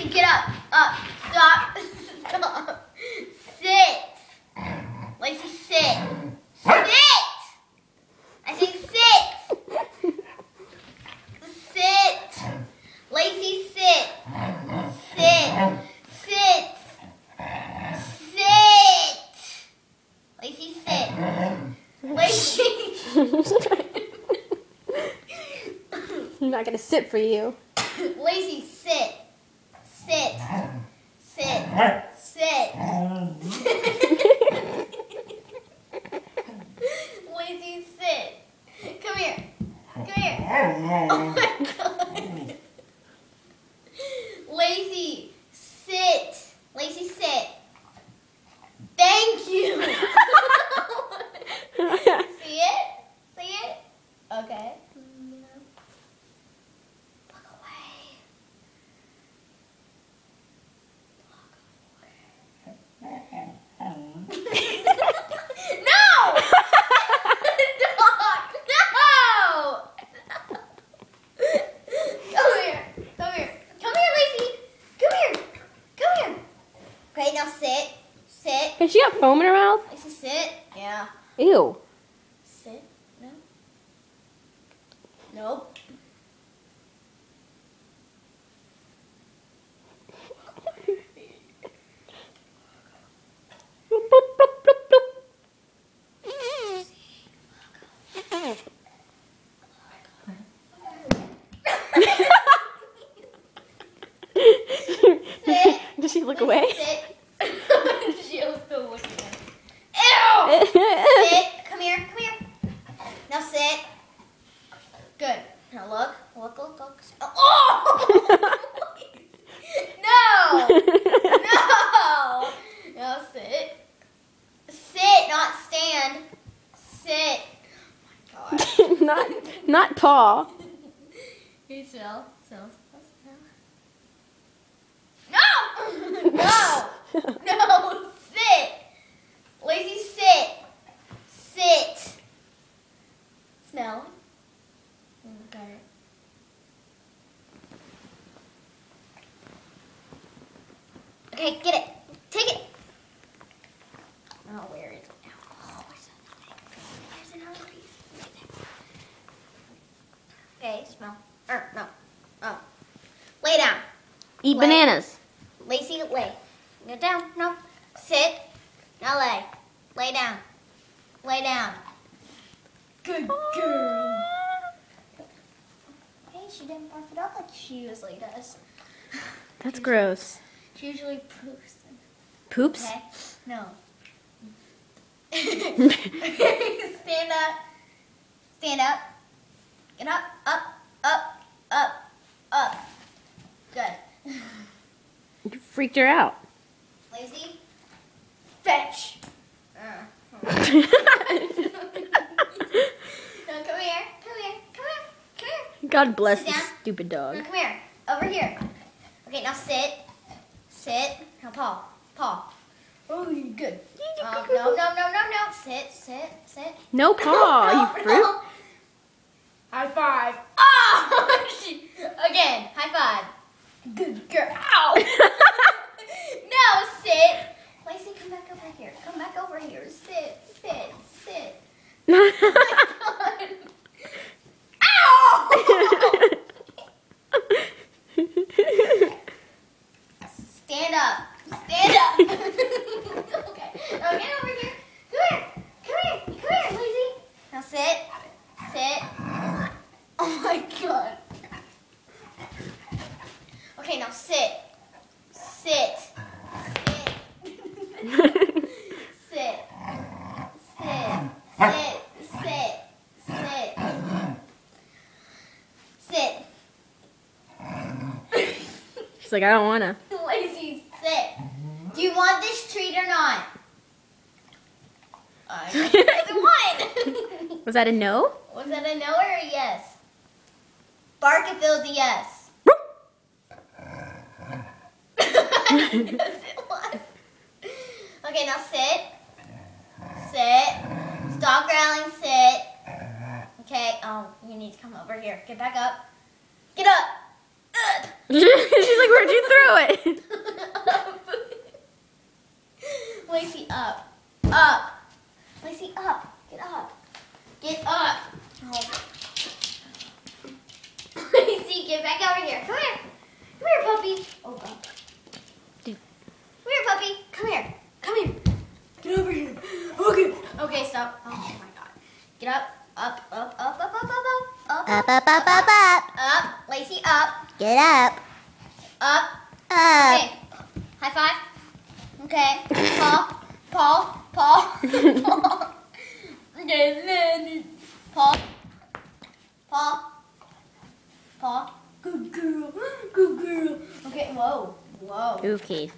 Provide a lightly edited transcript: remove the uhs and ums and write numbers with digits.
Lazy, get up. Up. Stop. Stop. Sit. Lazy, sit. Sit. I say sit. Sit. Lazy, sit. Sit. Sit. Sit. Lazy, sit. Lazy. I'm not gonna sit for you. Lazy, sit. Sit. Sit. Sit. Lazy, sit. Come here. Come here. Oh my god. Lazy, sit. Lazy, sit. Thank you. See it? See it? Okay. Look away. No! Dog! No! Come here. Come here. Come here, Lazy. Come here. Come here. Okay, now sit. Sit. Has she got foam in her mouth? Lazy, sit. Yeah. Ew. Sit. No. Nope. Bloop, bloop, bloop, bloop, bloop. Sit. Does she look Lazy, away? Sit. She was still looking at me. Ew! Sit. Come here. Come here. Now sit. Good. Now look. Look, look, look. Oh! No! No! Now sit. Sit, not stand. Sit. Oh my God. not paw. Hey, Sel. No! No! No! Sit! Lazy, sit! Sit! Smell. Okay. Okay, get it. Take it. Oh, where is it now? Oh, where's it? Where's it? Okay, smell. No. Oh. Lay down. Eat Lay. bananas. Lazy, lay. Get down. No. Sit. Now lay. Lay down. Lay down. Good girl. Hey, she didn't barf it up like she usually does. That's gross. She usually poops. Poops? Okay? No. Stand up. Stand up. Get up. Up. Up. Up. Up. Good. You freaked her out. Lazy. Fetch. No, come here. Come here. Come here. Come here. God bless Sit this down. stupid dog. No, come here. Over here. Okay, now sit. Sit. Now paw. Paw. Oh, good. No. Sit. No paw, you fruit. High five. Oh! Again. High five. Good girl. Ow! No, sit. Lacy, come back over here. Come back over here. Sit. Oh my God. Ow! Stand up. Okay. Now get over here. Come here, Lazy. Now sit. Oh my God. Okay, now sit. Sit. She's like, I don't wanna. Lazy, sit. Do you want this treat or not? I want. Was that a no? Was that a no or a yes? Bark if it was a yes. Okay, now sit. Stop growling, sit. Okay, oh, you need to come over here. Get back up. Get up. She's like, where'd you throw it? Lacey, up. Up. Lacey, up. Get up. Get up. Oh. Lacey, get back over here. Come here. Come here, puppy. Oh, God. Come here, puppy. Come here. Come here. Get over here. Okay. Okay, stop. Oh, my God. Get up. Up, up, up, up, up, up, up. Up, up, up, up, up. Up. Lacey, up. Get up. Up. Up. Okay. High five. Okay. Paw. Paw. Paw. Paw. Paw. Paw. Paw. Good girl. Good girl. Okay. Whoa. Whoa. Okay.